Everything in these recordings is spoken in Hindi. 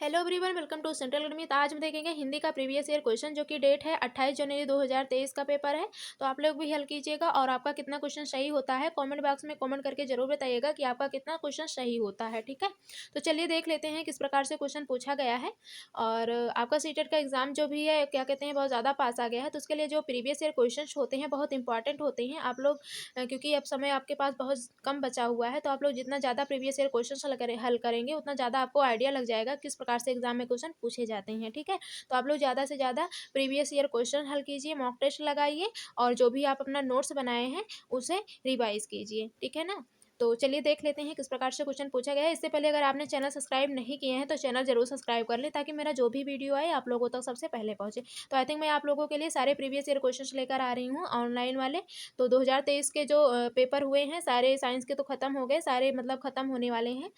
Hello everyone, welcome to central academy. तो आज हम देखेंगे हिंदी का प्रीवियस ईयर क्वेश्चन, जो कि डेट है 28 जनवरी 2023 का पेपर है। तो आप लोग भी हल कीजिएगा और आपका कितना क्वेश्चन सही होता है कमेंट बॉक्स में कमेंट करके जरूर बताइएगा कि आपका कितना क्वेश्चन सही होता है। ठीक है, तो चलिए देख लेते हैं किस प्रकार से क्वेश्चन पूछा गया है। और आपका सीटेट का एग्जाम जो भी है, क्या कहते हैं, बहुत ज़्यादा पास आ गया है, तो उसके लिए जो प्रीवियस ईयर क्वेश्चन होते हैं बहुत इंपॉर्टेंट होते हैं। आप लोग क्योंकि अब समय आपके पास बहुत कम बचा हुआ है, तो आप लोग जितना ज़्यादा प्रीवियस ईयर क्वेश्चन हल करेंगे उतना ज़्यादा आपको आइडिया लग जाएगा किस प्रकार से एग्जाम में क्वेश्चन पूछे जाते हैं। ठीक है, तो आप लोग ज़्यादा से ज़्यादा प्रीवियस ईयर क्वेश्चन हल कीजिए, मॉक टेस्ट लगाइए और जो भी आप अपना नोट्स बनाए हैं उसे रिवाइज कीजिए। ठीक है ना, तो चलिए देख लेते हैं किस प्रकार से क्वेश्चन पूछा गया है। इससे पहले अगर आपने चैनल सब्सक्राइब नहीं किए हैं तो चैनल जरूर सब्सक्राइब कर लें, ताकि मेरा जो भी वीडियो आए आप लोगों तक सबसे पहले पहुंचे। तो आई थिंक मैं आप लोगों के लिए सारे प्रीवियस ईयर क्वेश्चंस लेकर आ रही हूँ ऑनलाइन वाले। तो 2023 के जो पेपर हुए हैं सारे साइंस के तो ख़त्म हो गए, सारे मतलब ख़त्म होने वाले हैं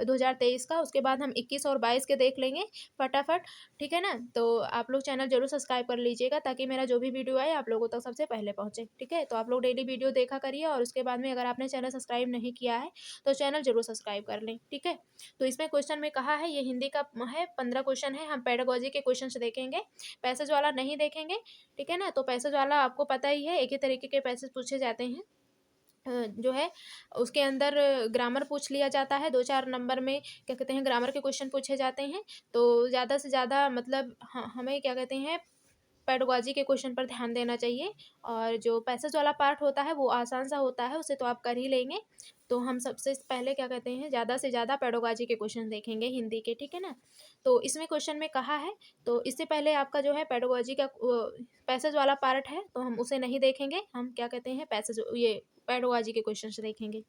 2023 का। उसके बाद हम 21 और 22 के देख लेंगे फटाफट। ठीक है ना, तो आप लोग चैनल जरूर सब्सक्राइब कर लीजिएगा, ताकि मेरा जो भी वीडियो आए आप लोगों तक सबसे पहले पहुंचे। ठीक है, तो आप लोग डेली वीडियो देखा करिए और उसके बाद में अगर आपने चैनल सब्सक्राइब नहीं किया है तो चैनल जरूर सब्सक्राइब कर लें। ठीक है, तो इसमें क्वेश्चन में कहा है, ये हिंदी का है, 15 क्वेश्चन है। हम पेडागोजी के क्वेश्चन देखेंगे, पैसेज वाला नहीं देखेंगे। ठीक है ना, तो पैसेज वाला आपको पता ही है, एक ही तरीके के पैसेज पूछे जाते हैं। जो है उसके अंदर ग्रामर पूछ लिया जाता है, 2-4 नंबर में क्या कहते हैं ग्रामर के क्वेश्चन पूछे जाते हैं। तो ज़्यादा से ज़्यादा मतलब हमें क्या कहते हैं पेडागोजी के क्वेश्चन पर ध्यान देना चाहिए। और जो पैसेज वाला पार्ट होता है वो आसान सा होता है, उसे तो आप कर ही लेंगे। तो हम सबसे पहले क्या कहते हैं ज़्यादा से ज़्यादा पेडागोजी के क्वेश्चन देखेंगे हिंदी के। ठीक है ना, तो इसमें क्वेश्चन में कहा है, तो इससे पहले आपका जो है पेडागोजी का पैसेज वाला पार्ट है तो हम उसे नहीं देखेंगे। हम क्या कहते हैं पैसेज ये पेडागोजी के क्वेश्चन देखेंगे।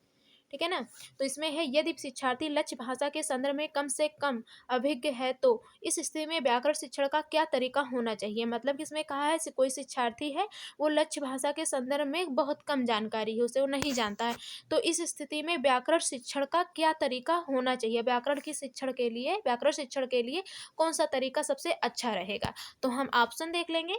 ठीक है ना, तो इसमें है, यदि शिक्षार्थी लक्ष्य भाषा के संदर्भ में कम से कम अभिज्ञ है तो इस स्थिति में व्याकरण शिक्षण का क्या तरीका होना चाहिए। मतलब कि इसमें कहा है कोई शिक्षार्थी है, वो लक्ष्य भाषा के संदर्भ में बहुत कम जानकारी है, उसे वो नहीं जानता है, तो इस स्थिति में व्याकरण शिक्षण का क्या तरीका होना चाहिए। व्याकरण शिक्षण के लिए कौन सा तरीका सबसे अच्छा रहेगा। तो हम ऑप्शन देख लेंगे।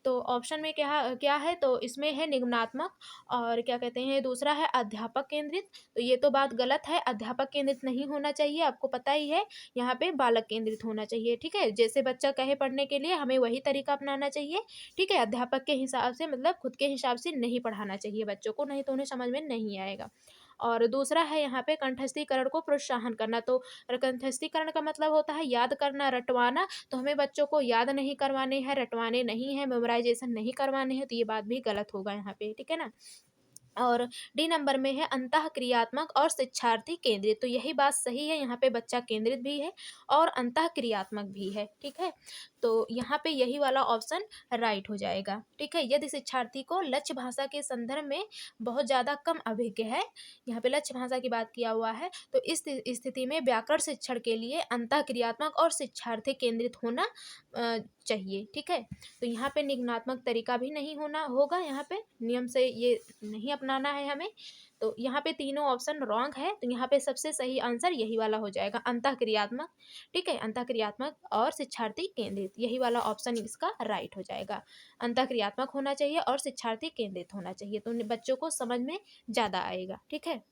तो ऑप्शन में क्या क्या है, तो इसमें है निगमनात्मक, और क्या कहते हैं दूसरा है अध्यापक केंद्रित। तो ये तो बात गलत है, अध्यापक केंद्रित नहीं होना चाहिए, आपको पता ही है, यहाँ पे बालक केंद्रित होना चाहिए। ठीक है, जैसे बच्चा कहे पढ़ने के लिए हमें वही तरीका अपनाना चाहिए। ठीक है, अध्यापक के हिसाब से मतलब खुद के हिसाब से नहीं पढ़ाना चाहिए बच्चों को, नहीं तो उन्हें समझ में नहीं आएगा। और दूसरा है यहाँ पे कंठस्थीकरण को प्रोत्साहन करना। तो कंठस्थीकरण का मतलब होता है याद करना, रटवाना। तो हमें बच्चों को याद नहीं करवाने हैं, रटवाने नहीं है, मेमोराइजेशन नहीं करवाने हैं, तो ये बात भी गलत होगा यहाँ पे। ठीक है ना, और डी नंबर में है अंतःक्रियात्मक और शिक्षार्थी केंद्रित। तो यही बात सही है, यहाँ पे बच्चा केंद्रित भी है और अंतःक्रियात्मक भी है। ठीक है, तो यहाँ पे यही वाला ऑप्शन राइट हो जाएगा। ठीक है, यदि शिक्षार्थी को लक्ष्य भाषा के संदर्भ में बहुत ज़्यादा कम अभिज्ञ है, यहाँ पे लक्ष्य भाषा की बात किया हुआ है, तो इस स्थिति में व्याकरण शिक्षण के लिए अंतःक्रियात्मक और शिक्षार्थी केंद्रित होना चाहिए। ठीक है, तो यहाँ पे निगमनात्मक तरीका भी नहीं होना होगा, यहाँ पे नियम से ये नहीं अपनाना है हमें। तो यहाँ पे तीनों ऑप्शन रॉन्ग है, तो यहाँ पे सबसे सही आंसर यही वाला हो जाएगा, अंतःक्रियात्मक। ठीक है, अंतःक्रियात्मक और शिक्षार्थी केंद्रित, यही वाला ऑप्शन इसका राइट हो जाएगा। अंतःक्रियात्मक होना चाहिए और शिक्षार्थी केंद्रित होना चाहिए, तो बच्चों को समझ में ज़्यादा आएगा। ठीक है,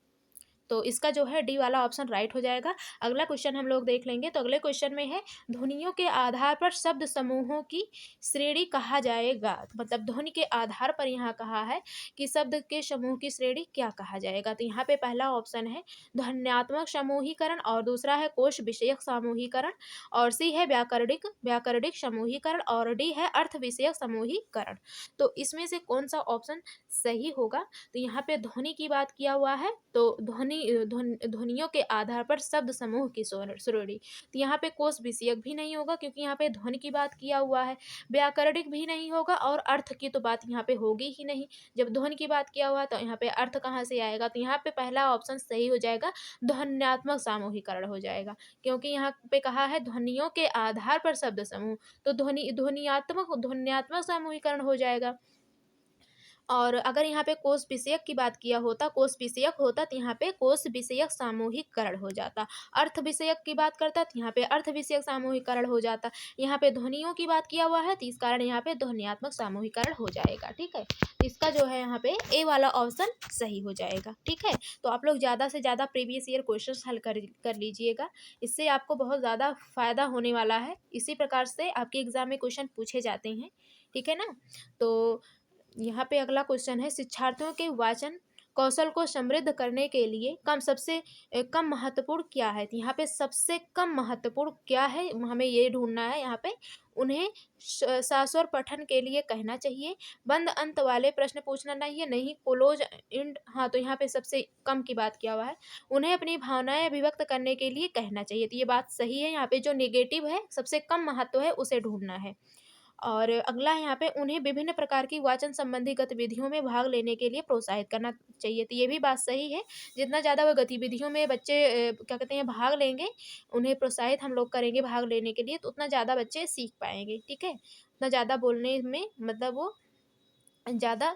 तो इसका जो है डी वाला ऑप्शन राइट हो जाएगा। अगला क्वेश्चन हम लोग देख लेंगे। तो अगले क्वेश्चन में है, ध्वनियों के आधार पर शब्द समूहों की श्रेणी कहा जाएगा। मतलब ध्वनि के आधार पर यहाँ कहा है कि शब्द के समूह की श्रेणी क्या कहा जाएगा। तो यहाँ पे पहला ऑप्शन है ध्वन्यात्मक समूहीकरण, और दूसरा है कोश विषयक समूहीकरण, और सी है व्याकरणिक व्याकरणिक समूहीकरण, और डी है अर्थ विषयक समूहीकरण। तो इसमें से कौन सा ऑप्शन सही होगा। तो यहाँ पे ध्वनि की बात किया हुआ है, तो ध्वनियों के आधार पर शब्द समूह की श्रेणी। तो यहाँ पे कोश विषयक भी नहीं होगा, क्योंकि यहाँ पे ध्वनि की बात किया हुआ है। व्याकरणिक भी नहीं होगा, और अर्थ की तो बात यहाँ पे होगी ही नहीं। जब ध्वनि की बात किया हुआ तो यहाँ पे अर्थ कहाँ से आएगा। तो यहाँ पे पहला ऑप्शन सही हो जाएगा, ध्वन्यात्मक सामूहिकरण हो जाएगा, क्योंकि यहाँ पे कहा है ध्वनियों के आधार पर शब्द समूह, तो ध्वन्यात्मक ध्वन्यात्मक सामूहिकरण हो जाएगा। और अगर यहाँ पे कोश विषयक की बात किया होता, कोश विषयक होता तो यहाँ पे कोश विषयक सामूहिककरण हो जाता। अर्थ विषयक की बात करता तो यहाँ पे अर्थ विषयक सामूहिककरण हो जाता। यहाँ पे ध्वनियों की बात किया हुआ है तो इस कारण यहाँ पे ध्वन्यात्मक सामूहिककरण हो जाएगा। ठीक है, तो इसका जो है यहाँ पे ए वाला ऑप्शन सही हो जाएगा। ठीक है, तो आप लोग ज़्यादा से ज़्यादा प्रीवियस ईयर क्वेश्चन हल कर लीजिएगा, इससे आपको बहुत ज़्यादा फायदा होने वाला है। इसी प्रकार से आपके एग्जाम में क्वेश्चन पूछे जाते हैं। ठीक है ना, तो यहाँ पे अगला क्वेश्चन है, शिक्षार्थियों के वाचन कौशल को समृद्ध करने के लिए सबसे कम महत्वपूर्ण क्या है। तो यहाँ पे सबसे कम महत्वपूर्ण क्या है, हमें ये ढूंढना है। यहाँ पे उन्हें शास्वर पठन के लिए कहना चाहिए, बंद अंत वाले प्रश्न पूछना नहीं है, नहीं क्लोज इंड। हाँ, तो यहाँ पे सबसे कम की बात किया हुआ है, उन्हें अपनी भावनाएं अभिव्यक्त करने के लिए कहना चाहिए। तो ये बात सही है। यहाँ पे जो नेगेटिव है, सबसे कम महत्व है, उसे ढूंढना है। और अगला है यहाँ पे उन्हें विभिन्न प्रकार की वाचन संबंधी गतिविधियों में भाग लेने के लिए प्रोत्साहित करना चाहिए। तो ये भी बात सही है, जितना ज़्यादा वो गतिविधियों में बच्चे क्या कहते हैं भाग लेंगे, उन्हें प्रोत्साहित हम लोग करेंगे भाग लेने के लिए, तो उतना ज़्यादा बच्चे सीख पाएंगे। ठीक है, उतना ज़्यादा बोलने में मतलब वो ज़्यादा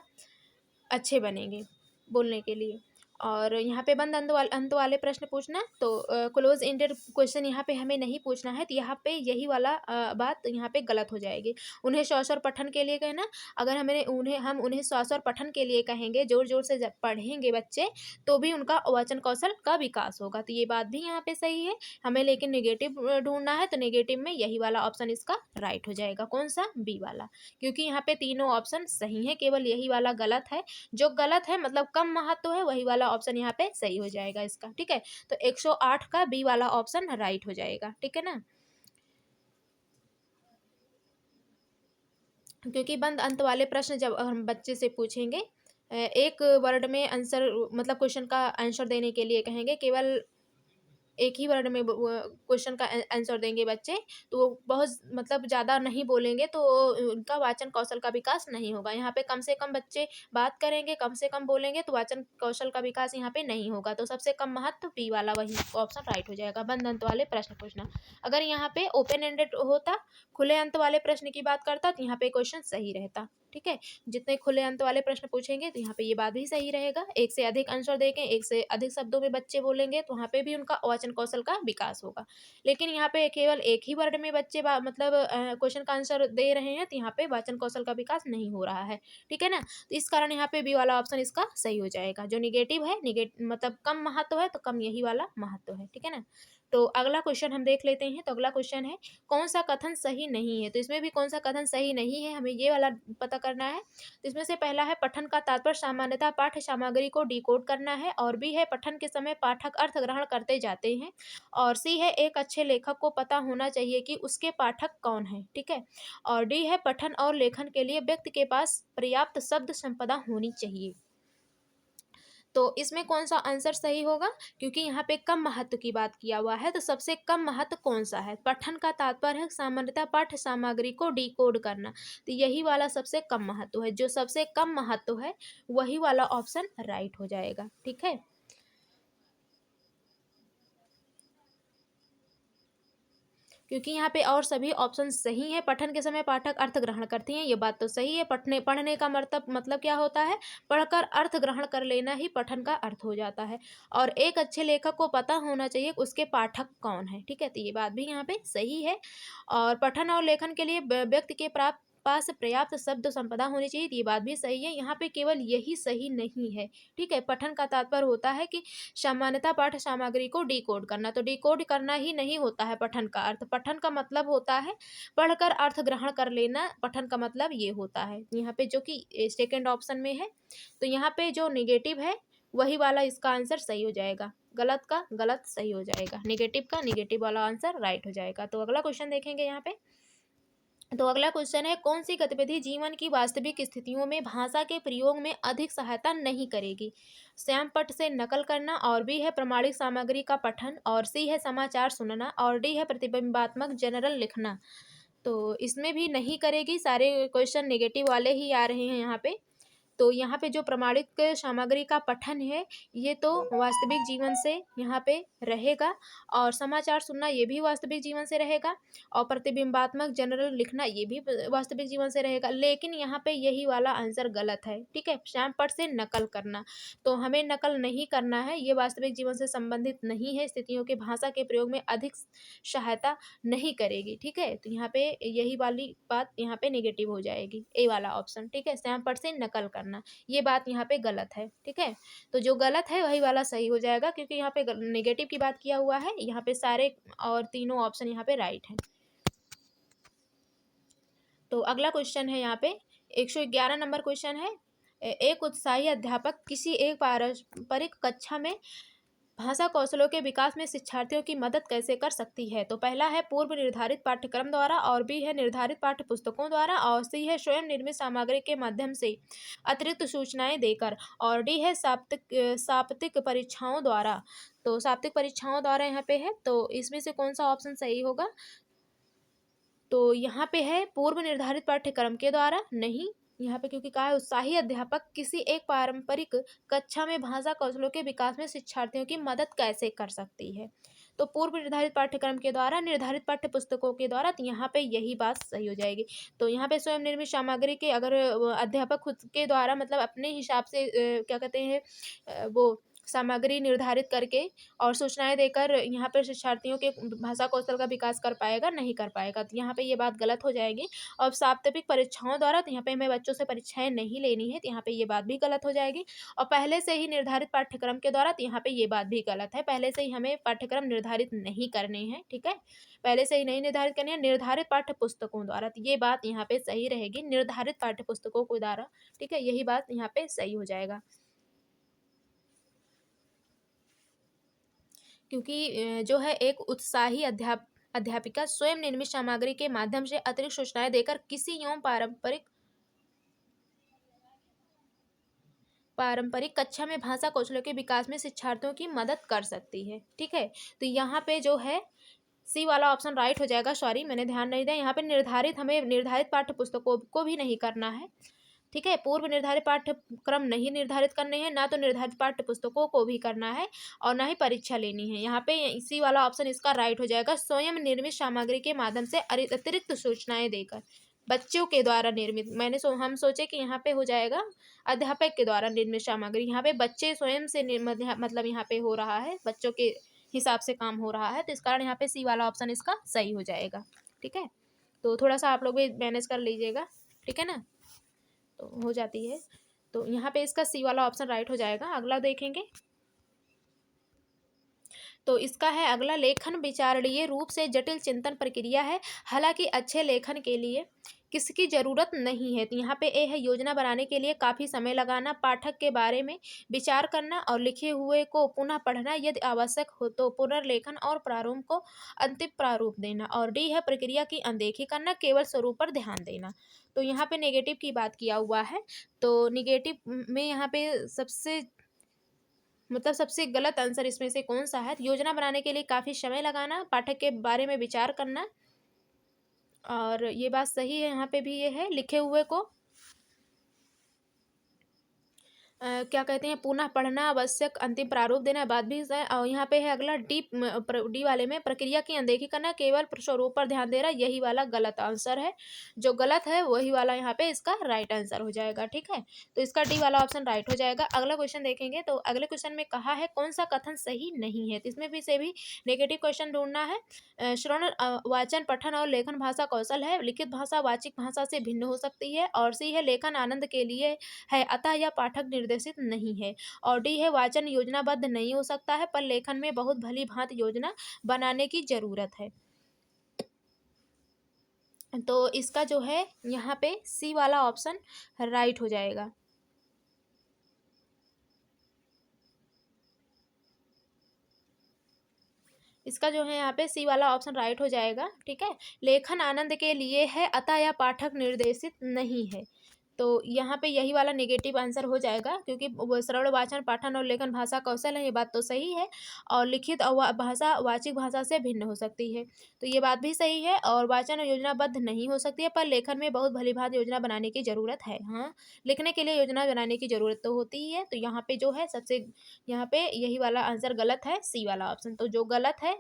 अच्छे बनेंगे बोलने के लिए। और यहाँ पे बंद अंत वाले प्रश्न पूछना, तो क्लोज एंडेड क्वेश्चन यहाँ पे हमें नहीं पूछना है। तो यहाँ पे यही वाला बात यहाँ पे गलत हो जाएगी। उन्हें श्वास और पठन के लिए कहना, अगर हम उन्हें श्वास और पठन के लिए कहेंगे, जोर जोर से जब पढ़ेंगे बच्चे, तो भी उनका वाचन कौशल का विकास होगा। तो ये बात भी यहाँ पे सही है। हमें लेकिन नेगेटिव ढूंढना है, तो नेगेटिव में यही वाला ऑप्शन इसका राइट हो जाएगा। कौन सा, बी वाला, क्योंकि यहाँ पे तीनों ऑप्शन सही है, केवल यही वाला गलत है। जो गलत है मतलब कम महत्व है, वही वाला ऑप्शन यहाँ पे सही हो जाएगा इसका। ठीक है, तो 108 का बी वाला ऑप्शन राइट हो जाएगा। ठीक है ना, क्योंकि बंद अंत वाले प्रश्न जब हम बच्चे से पूछेंगे, एक वर्ड में आंसर मतलब क्वेश्चन का आंसर देने के लिए कहेंगे, केवल एक ही वर्ड में क्वेश्चन का आंसर देंगे बच्चे, तो वो बहुत मतलब ज़्यादा नहीं बोलेंगे, तो उनका वाचन कौशल का विकास नहीं होगा। यहाँ पे कम से कम बच्चे बात करेंगे, कम से कम बोलेंगे, तो वाचन कौशल का विकास यहाँ पे नहीं होगा। तो सबसे कम महत्व बी वाला वही ऑप्शन राइट हो जाएगा, बंद अंत वाले प्रश्न पूछना। अगर यहाँ पे ओपन एंडेड होता, खुले अंत वाले प्रश्न की बात करता, तो यहाँ पे क्वेश्चन सही रहता। ठीक है, जितने खुले अंत वाले प्रश्न पूछेंगे तो यहाँ पे ये बात भी सही रहेगा। एक से अधिक आंसर देंगे, एक से अधिक शब्दों में बच्चे बोलेंगे, तो वहाँ पे भी उनका वाचन कौशल का विकास होगा। लेकिन यहाँ पे केवल एक ही वर्ड में बच्चे मतलब क्वेश्चन का आंसर दे रहे हैं, तो यहाँ पे वाचन कौशल का विकास नहीं हो रहा है। ठीक है ना, तो इस कारण यहाँ पे बी वाला ऑप्शन इसका सही हो जाएगा। जो निगेटिव है, मतलब कम महत्व है, तो कम यही वाला महत्व है। ठीक है ना, तो अगला क्वेश्चन हम देख लेते हैं। तो अगला क्वेश्चन है, कौन सा कथन सही नहीं है। तो इसमें भी कौन सा कथन सही नहीं है, हमें ये वाला पता करना है। तो इसमें से पहला है, पठन का तात्पर्य सामान्यतः पाठ्य सामग्री को डिकोड करना है। और बी है, पठन के समय पाठक अर्थ ग्रहण करते जाते हैं। और सी है, एक अच्छे लेखक को पता होना चाहिए कि उसके पाठक कौन है। ठीक है, और डी है, पठन और लेखन के लिए व्यक्ति के पास पर्याप्त शब्द संपदा होनी चाहिए। तो इसमें कौन सा आंसर सही होगा, क्योंकि यहाँ पे कम महत्व की बात किया हुआ है, तो सबसे कम महत्व कौन सा है। पठन का तात्पर्य है सामान्यतः पाठ्य सामग्री को डिकोड करना, तो यही वाला सबसे कम महत्व है। जो सबसे कम महत्व है वही वाला ऑप्शन राइट हो जाएगा। ठीक है, क्योंकि यहाँ पे और सभी ऑप्शन सही है। पठन के समय पाठक अर्थ ग्रहण करते हैं, ये बात तो सही है। पढ़ने का मतलब क्या होता है, पढ़कर अर्थ ग्रहण कर लेना ही पठन का अर्थ हो जाता है। और एक अच्छे लेखक को पता होना चाहिए उसके पाठक कौन है। ठीक है, तो ये बात भी यहाँ पे सही है। और पठन और लेखन के लिए व्यक्ति के पास पर्याप्त शब्द संपदा होनी चाहिए, ये बात भी सही है। यहाँ पे केवल यही सही नहीं है। ठीक है, पठन का तात्पर्य होता है कि सामान्यतः पाठ्य सामग्री को डिकोड करना, तो डिकोड करना ही नहीं होता है पठन का अर्थ। पठन का मतलब होता है पढ़कर अर्थ ग्रहण कर लेना, पठन का मतलब ये होता है। यहाँ पे जो कि सेकेंड ऑप्शन में है, तो यहाँ पे जो निगेटिव है वही वाला इसका आंसर सही हो जाएगा, गलत का गलत सही हो जाएगा, निगेटिव का निगेटिव वाला आंसर राइट हो जाएगा। तो अगला क्वेश्चन देखेंगे यहाँ पे। तो अगला क्वेश्चन है, कौन सी गतिविधि जीवन की वास्तविक स्थितियों में भाषा के प्रयोग में अधिक सहायता नहीं करेगी। श्यामपट्ट से नकल करना, और बी है प्रमाणिक सामग्री का पठन, और सी है समाचार सुनना, और डी है प्रतिबिंबात्मक जनरल लिखना। तो इसमें भी नहीं करेगी, सारे क्वेश्चन नेगेटिव वाले ही आ रहे हैं यहाँ पे। तो यहाँ पे जो प्रमाणित सामग्री का पठन है ये तो वास्तविक जीवन से यहाँ पे रहेगा, और समाचार सुनना ये भी वास्तविक जीवन से रहेगा, और प्रतिबिंबात्मक जनरल लिखना ये भी वास्तविक जीवन से रहेगा। लेकिन यहाँ पे यही वाला आंसर गलत है, ठीक है। श्यामपट्ट से नकल करना, तो हमें नकल नहीं करना है, ये वास्तविक जीवन से संबंधित नहीं है, स्थितियों के भाषा के प्रयोग में अधिक सहायता नहीं करेगी, ठीक है। तो यहाँ पे यही वाली बात यहाँ पे नेगेटिव हो जाएगी, ए वाला ऑप्शन, ठीक है। श्यामपट्ट से नकल करना, ये बात यहाँ पे गलत है, ठीक है। तो जो गलत है वही वाला सही हो जाएगा, क्योंकि यहाँ पे नेगेटिव की बात किया हुआ है, यहाँ पे सारे और तीनों ऑप्शन यहाँ पे राइट है। तो अगला क्वेश्चन है यहाँ पे 111 नंबर क्वेश्चन है। एक उत्साही अध्यापक किसी एक पारंपरिक कक्षा में भाषा कौशलों के विकास में शिक्षार्थियों की मदद कैसे कर सकती है। तो पहला है पूर्व निर्धारित पाठ्यक्रम द्वारा, और बी है निर्धारित पाठ्य पुस्तकों द्वारा, और सी है स्वयं निर्मित सामग्री के माध्यम से अतिरिक्त सूचनाएं देकर, और डी है साप्ताहिक परीक्षाओं द्वारा। तो साप्ताहिक परीक्षाओं द्वारा यहाँ पे है, तो इसमें से कौन सा ऑप्शन सही होगा। तो यहाँ पे है पूर्व निर्धारित पाठ्यक्रम के द्वारा, नहीं यहाँ पे, क्योंकि कहा है उत्साही अध्यापक किसी एक पारंपरिक कक्षा में भाषा कौशलों के विकास में शिक्षार्थियों की मदद कैसे कर सकती है। तो पूर्व निर्धारित पाठ्यक्रम के द्वारा, निर्धारित पाठ्य पुस्तकों के द्वारा, तो यहाँ पे यही बात सही हो जाएगी। तो यहाँ पे स्वयं निर्मित सामग्री के अगर अध्यापक खुद के द्वारा मतलब अपने हिसाब से क्या कहते हैं वो सामग्री निर्धारित करके और सूचनाएं देकर यहाँ पर शिक्षार्थियों के भाषा कौशल का विकास कर पाएगा, नहीं कर पाएगा। तो यहाँ पे ये बात गलत हो जाएगी। और साप्ताहिक परीक्षाओं द्वारा, तो यहाँ पे हमें बच्चों से परीक्षाएं नहीं लेनी है, तो यहाँ पे ये बात भी गलत हो जाएगी। और पहले से ही निर्धारित पाठ्यक्रम के द्वारा, तो यहाँ पे ये बात भी गलत है, पहले से ही हमें पाठ्यक्रम निर्धारित नहीं करने हैं, ठीक है। पहले से ही नहीं निर्धारित करनी है, निर्धारित पाठ्य पुस्तकों द्वारा, तो ये बात यहाँ पे सही रहेगी, निर्धारित पाठ्य पुस्तकों के द्वारा, ठीक है, यही बात यहाँ पे सही हो जाएगा। क्योंकि जो है एक उत्साही अध्यापिका स्वयं निर्मित सामग्री के माध्यम से अतिरिक्त सूचनाएं देकर किसी एवं पारंपरिक कक्षा में भाषा कौशलों के विकास में शिक्षार्थियों की मदद कर सकती है, ठीक है। तो यहाँ पे जो है सी वाला ऑप्शन राइट हो जाएगा। सॉरी, मैंने ध्यान नहीं दिया, यहाँ पे हमें निर्धारित पाठ्य पुस्तकों को भी नहीं करना है, ठीक है। पूर्व निर्धारित पाठ्यक्रम नहीं निर्धारित करने हैं, ना तो निर्धारित पाठ्य पुस्तकों को भी करना है, और ना ही परीक्षा लेनी है। यहाँ पे इसी वाला ऑप्शन इसका राइट हो जाएगा, स्वयं निर्मित सामग्री के माध्यम से अतिरिक्त सूचनाएं देकर, बच्चों के द्वारा निर्मित। हम सोचे कि यहाँ पे हो जाएगा अध्यापक के द्वारा निर्मित सामग्री, यहाँ पे बच्चे स्वयं से मतलब यहाँ पे हो रहा है, बच्चों के हिसाब से काम हो रहा है, तो इस कारण यहाँ पे सी वाला ऑप्शन इसका सही हो जाएगा, ठीक है। तो थोड़ा सा आप लोग भी मैनेज कर लीजिएगा, ठीक है ना, तो हो जाती है। तो यहाँ पे इसका सी वाला ऑप्शन राइट हो जाएगा। अगला देखेंगे, तो इसका है अगला, लेखन विचारणीय रूप से जटिल चिंतन प्रक्रिया है, हालांकि अच्छे लेखन के लिए किसकी जरूरत नहीं है। तो यहाँ पे ए है योजना बनाने के लिए काफ़ी समय लगाना, पाठक के बारे में विचार करना और लिखे हुए को पुनः पढ़ना, यदि आवश्यक हो तो पुनर्लेखन और प्रारूप को अंतिम प्रारूप देना, और डी है प्रक्रिया की अनदेखी करना, केवल स्वरूप पर ध्यान देना। तो यहाँ पे नेगेटिव की बात किया हुआ है, तो नेगेटिव में यहाँ पे सबसे गलत आंसर इसमें से कौन सा है। योजना बनाने के लिए काफ़ी समय लगाना, पाठक के बारे में विचार करना, और ये बात सही है। यहाँ पे भी ये है लिखे हुए को क्या कहते हैं पुनः पढ़ना, आवश्यक अंतिम प्रारूप देना, बात भी है। और यहाँ पे है अगला डी वाले में प्रक्रिया की अनदेखी करना, केवल स्वरूप पर ध्यान दे रहा, यही वाला गलत आंसर है। जो गलत है वही वाला यहाँ पे इसका राइट आंसर हो जाएगा, ठीक है। तो इसका डी वाला ऑप्शन राइट हो जाएगा। अगला क्वेश्चन देखेंगे, तो अगले क्वेश्चन में कहा है कौन सा कथन सही नहीं है। तो इसमें भी से भी नेगेटिव क्वेश्चन ढूंढना है। श्रवण वाचन पठन और लेखन भाषा कौशल है, लिखित भाषा वाचिक भाषा से भिन्न हो सकती है, और सी है लेखन आनंद के लिए है, अतः यह पाठक निर्देशित नहीं है, और डी है वाचन योजनाबद्ध नहीं हो सकता है, पर लेखन में बहुत भली भांति योजना बनाने की जरूरत है। तो इसका जो है यहाँ पे सी वाला ऑप्शन राइट हो जाएगा। इसका जो है यहाँ पे सी वाला ऑप्शन राइट हो जाएगा, ठीक है। लेखन आनंद के लिए है, अतः यह पाठक निर्देशित नहीं है। तो यहाँ पे यही वाला नेगेटिव आंसर हो जाएगा, क्योंकि वो श्रवण वाचन पाठन और लेखन भाषा कौशल है, ये बात तो सही है। और लिखित भाषा वाचिक भाषा से भिन्न हो सकती है, तो ये बात भी सही है। और वाचन योजनाबद्ध नहीं हो सकती है, पर लेखन में बहुत भली भांति योजना बनाने की जरूरत है। हाँ, लिखने के लिए योजना बनाने की जरूरत तो होती ही है। तो यहाँ पे जो है सबसे, यहाँ पे यही वाला आंसर गलत है, सी वाला ऑप्शन। तो जो गलत है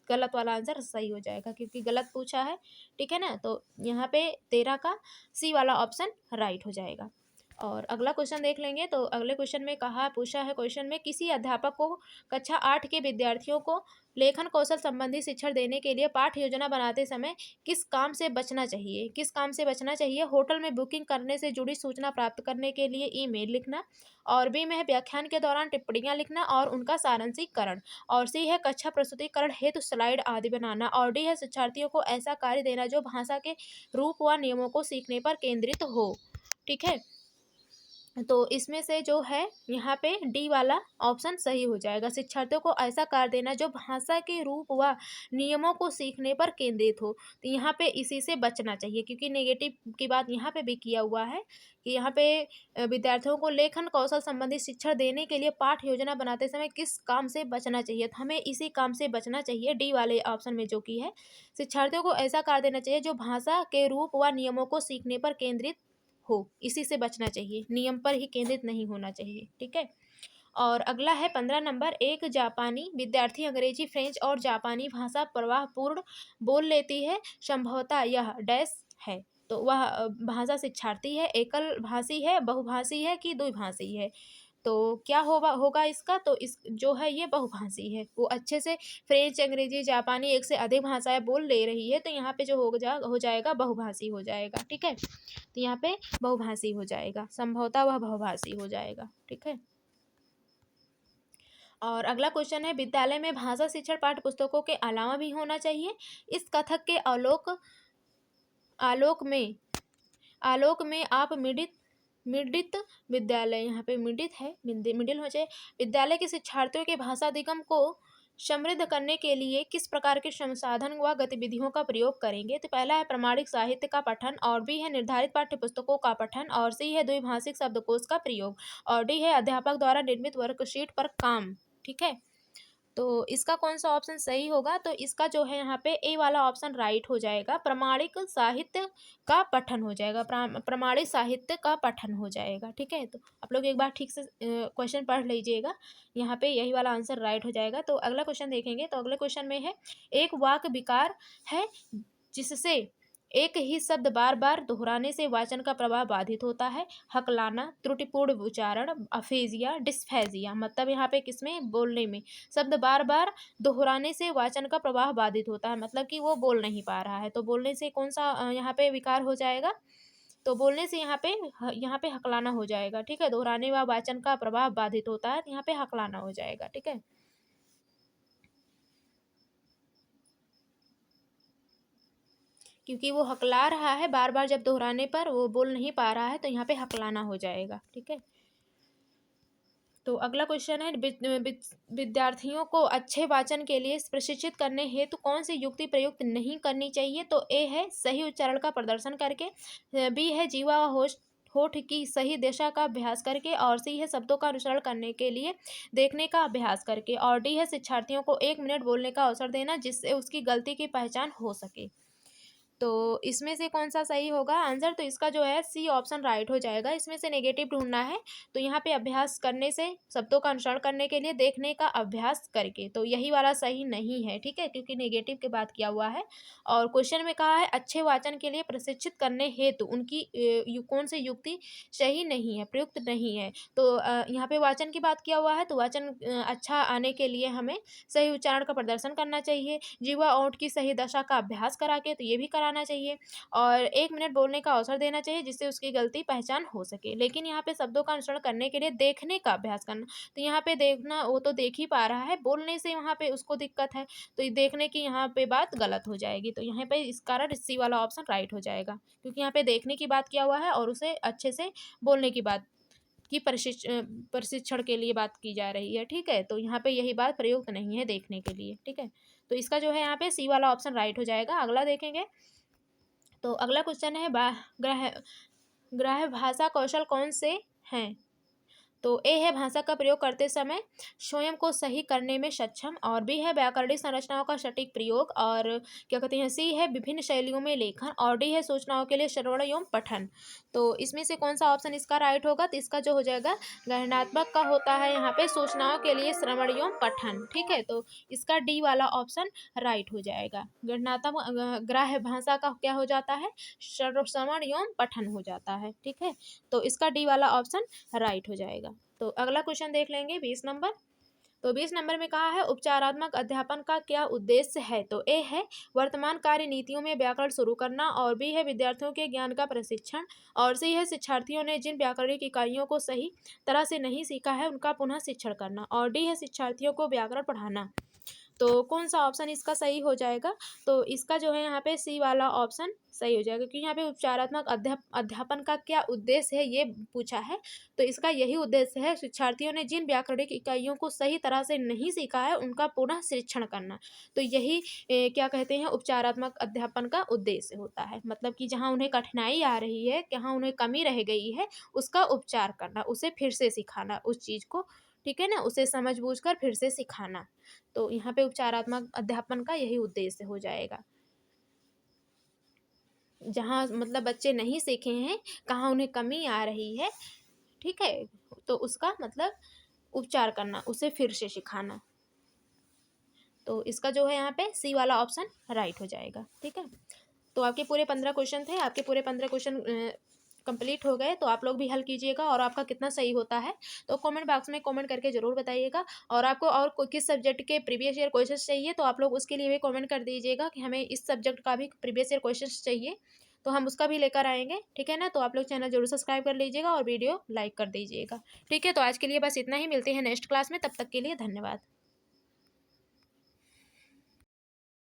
गलत वाला आंसर सही हो जाएगा, क्योंकि गलत पूछा है। ठीक है ना, तो यहाँ पे 13 का सी वाला ऑप्शन राइट हो जाएगा। और अगला क्वेश्चन देख लेंगे। तो अगले क्वेश्चन में कहा पूछा है, क्वेश्चन में किसी अध्यापक को कक्षा 8 के विद्यार्थियों को लेखन कौशल संबंधी शिक्षण देने के लिए पाठ योजना बनाते समय किस काम से बचना चाहिए? किस काम से बचना चाहिए? होटल में बुकिंग करने से जुड़ी सूचना प्राप्त करने के लिए ईमेल लिखना, और बी में है व्याख्यान के दौरान टिप्पणियां लिखना और उनका सारांशिकरण, और सी है कक्षा प्रस्तुतिकरण हेतु स्लाइड आदि बनाना, और डी है शिक्षार्थियों को ऐसा कार्य देना जो भाषा के रूप व नियमों को सीखने पर केंद्रित हो। ठीक है, तो इसमें से जो है यहाँ पे डी वाला ऑप्शन सही हो जाएगा। शिक्षार्थियों को ऐसा कार्य देना जो भाषा के रूप व नियमों को सीखने पर केंद्रित हो। तो यहाँ पे इसी से बचना चाहिए, क्योंकि नेगेटिव की बात यहाँ पे भी किया हुआ है कि यहाँ पे विद्यार्थियों को लेखन कौशल संबंधी शिक्षण देने के लिए पाठ योजना बनाते समय किस काम से बचना चाहिए। तो हमें इसी काम से बचना चाहिए, डी वाले ऑप्शन में जो कि है। शिक्षार्थियों को ऐसा कार्य देना चाहिए जो भाषा के रूप व नियमों को सीखने पर केंद्रित हो, इसी से बचना चाहिए, नियम पर ही केंद्रित नहीं होना चाहिए। ठीक है, और अगला है 15 नंबर। एक जापानी विद्यार्थी अंग्रेजी, फ्रेंच और जापानी भाषा प्रवाहपूर्ण बोल लेती है, संभवतः यह डैश है। तो वह भाषा शिक्षार्थी है, एकल भाषी है, बहुभाषी है कि द्विभाषी है? तो क्या होगा होगा इसका? तो इस जो है ये बहुभाषी है, वो अच्छे से फ्रेंच, अंग्रेजी, जापानी एक से अधिक भाषाएं बोल ले रही है, तो यहाँ पे जो हो जाएगा बहुभाषी हो जाएगा। ठीक है, तो यहाँ पे बहुभाषी हो जाएगा, संभवतः वह बहुभाषी हो जाएगा। ठीक है, और अगला क्वेश्चन है, विद्यालय में भाषा शिक्षण पाठ्य पुस्तकों के अलावा भी होना चाहिए। इस कथक के आलोक में आप मिडित विद्यालय, यहाँ पे मिडित है, मिडिल हो जाए, विद्यालय के शिक्षार्थियों के भाषा अधिगम को समृद्ध करने के लिए किस प्रकार के संसाधन व गतिविधियों का प्रयोग करेंगे? तो पहला है प्रमाणिक साहित्य का पठन, और बी है निर्धारित पाठ्य पुस्तकों का पठन, और सी है द्विभाषिक शब्दकोश का प्रयोग, और डी है अध्यापक द्वारा निर्मित वर्कशीट पर काम। ठीक है, तो इसका कौन सा ऑप्शन सही होगा? तो इसका जो है यहाँ पे ए वाला ऑप्शन राइट हो जाएगा, प्रमाणिक साहित्य का पठन हो जाएगा, प्रमाणिक साहित्य का पठन हो जाएगा। ठीक है, तो आप लोग एक बार ठीक से क्वेश्चन पढ़ लीजिएगा, यहाँ पे यही वाला आंसर राइट हो जाएगा। तो अगला क्वेश्चन देखेंगे। तो अगले क्वेश्चन में है, एक वाक्य विकार है जिससे एक ही शब्द बार बार दोहराने से वाचन का प्रभाव बाधित होता है। हकलाना, त्रुटिपूर्ण उच्चारण, अफेजिया, डिस्फेजिया। मतलब यहाँ पे किसमें? बोलने में शब्द बार बार दोहराने से वाचन का प्रवाह बाधित होता है, मतलब कि वो बोल नहीं पा रहा है। तो बोलने से कौन सा यहाँ पे विकार हो जाएगा? तो बोलने से यहाँ पे हकलाना हो जाएगा। ठीक है, दोहराने व वाचन का प्रवाह बाधित होता है, यहाँ पे हकलाना हो जाएगा। ठीक है, क्योंकि वो हकला रहा है बार बार, जब दोहराने पर वो बोल नहीं पा रहा है, तो यहाँ पे हकलाना हो जाएगा। ठीक है, तो अगला क्वेश्चन है, विद्यार्थियों को अच्छे वाचन के लिए प्रशिक्षित करने हेतु कौन सी युक्ति प्रयुक्त नहीं करनी चाहिए? तो ए है सही उच्चारण का प्रदर्शन करके, बी है जीवा व होठ की सही दिशा का अभ्यास करके, और सी है शब्दों का अनुसरण करने के लिए देखने का अभ्यास करके, और डी है शिक्षार्थियों को 1 मिनट बोलने का अवसर देना जिससे उसकी गलती की पहचान हो सके। तो इसमें से कौन सा सही होगा आंसर? तो इसका जो है सी ऑप्शन राइट हो जाएगा। इसमें से नेगेटिव ढूंढना है, तो यहाँ पे अभ्यास करने से, शब्दों का अनुसरण करने के लिए देखने का अभ्यास करके, तो यही वाला सही नहीं है। ठीक है, क्योंकि नेगेटिव की बात किया हुआ है। और क्वेश्चन में कहा है अच्छे वाचन के लिए प्रशिक्षित करने हेतु उनकी कौन सी युक्ति सही नहीं है, प्रयुक्त नहीं है? तो यहाँ पे वाचन की बात किया हुआ है, तो वाचन अच्छा आने के लिए हमें सही उच्चारण का प्रदर्शन करना चाहिए, जीवा ओंठ की सही दशा का अभ्यास करा के, तो ये भी कराना चाहिए, और 1 मिनट बोलने का अवसर देना चाहिए जिससे उसकी गलती पहचान हो सके। लेकिन यहाँ पे शब्दों का अनुसरण करने के लिए देखने का अभ्यास करना, तो यहाँ पे देखना, वो तो देख ही पा रहा है, बोलने से वहाँ पे उसको दिक्कत है, तो ये देखने की यहाँ पे बात गलत हो जाएगी। तो यहाँ पे इस कारण सी वाला ऑप्शन राइट हो जाएगा, क्योंकि यहाँ पे देखने की बात किया हुआ है और उसे अच्छे से बोलने की बात की प्रशिक्षण के लिए बात की जा रही है। ठीक है, तो यहाँ पे यही बात प्रयुक्त नहीं है देखने के लिए। ठीक है, तो इसका जो है यहाँ पे सी वाला ऑप्शन राइट हो जाएगा। अगला देखेंगे। तो अगला क्वेश्चन है ग्राह्य भाषा कौशल कौन से हैं? तो ए है भाषा का प्रयोग करते समय स्वयं को सही करने में सक्षम, और बी है व्याकरणिक संरचनाओं का सटीक प्रयोग, और क्या कहते हैं सी है विभिन्न शैलियों में लेखन, और डी है सूचनाओं के लिए श्रवण एवं पठन। तो इसमें से कौन सा ऑप्शन इसका राइट होगा? तो इसका जो हो जाएगा गणनात्मक का होता है यहाँ पे सूचनाओं के लिए श्रवण एवं पठन। ठीक है, तो इसका डी वाला ऑप्शन राइट हो जाएगा। गणनात्मक ग्राह्य भाषा का क्या हो जाता है? श्रवण एवं पठन हो जाता है। ठीक है, तो इसका डी वाला ऑप्शन राइट हो जाएगा। तो अगला क्वेश्चन देख लेंगे 20 नंबर। तो 20 नंबर में कहा है उपचारात्मक अध्यापन का क्या उद्देश्य है? तो ए है वर्तमान कार्य नीतियों में व्याकरण शुरू करना, और बी है विद्यार्थियों के ज्ञान का प्रशिक्षण, और सी है शिक्षार्थियों ने जिन व्याकरणिक इकाइयों को सही तरह से नहीं सीखा है उनका पुनः शिक्षण करना, और डी है शिक्षार्थियों को व्याकरण पढ़ाना। तो कौन सा ऑप्शन इसका सही हो जाएगा? तो इसका जो है यहाँ पे सी वाला ऑप्शन सही हो जाएगा, क्योंकि यहाँ पे उपचारात्मक अध्यापन का क्या उद्देश्य है ये पूछा है। तो इसका यही उद्देश्य है शिक्षार्थियों ने जिन व्याकरणिक इकाइयों को सही तरह से नहीं सीखा है उनका पुनः शिक्षण करना। तो यही क्या कहते हैं उपचारात्मक अध्यापन का उद्देश्य होता है। मतलब कि जहाँ उन्हें कठिनाई आ रही है, जहाँ उन्हें कमी रह गई है, उसका उपचार करना, उसे फिर से सिखाना उस चीज़ को। ठीक है ना, उसे समझ बूझ कर फिर से सिखाना। तो यहाँ पे उपचारात्मक अध्यापन का यही उद्देश्य हो जाएगा। जहाँ मतलब बच्चे नहीं सीखे हैं, कहाँ उन्हें कमी आ रही है, ठीक है, तो उसका मतलब उपचार करना, उसे फिर से सिखाना। तो इसका जो है यहाँ पे सी वाला ऑप्शन राइट हो जाएगा। ठीक है, तो आपके पूरे 15 क्वेश्चन थे, आपके पूरे 15 क्वेश्चन कंप्लीट हो गए। तो आप लोग भी हल कीजिएगा, और आपका कितना सही होता है तो कमेंट बॉक्स में कमेंट करके ज़रूर बताइएगा। और आपको और किस सब्जेक्ट के प्रीवियस ईयर क्वेश्चंस चाहिए तो आप लोग उसके लिए भी कमेंट कर दीजिएगा कि हमें इस सब्जेक्ट का भी प्रीवियस ईयर क्वेश्चंस चाहिए, तो हम उसका भी लेकर आएंगे। ठीक है ना, तो आप लोग चैनल जरूर सब्सक्राइब कर लीजिएगा और वीडियो लाइक कर दीजिएगा। ठीक है, तो आज के लिए बस इतना ही, मिलते हैं नेक्स्ट क्लास में, तब तक के लिए धन्यवाद।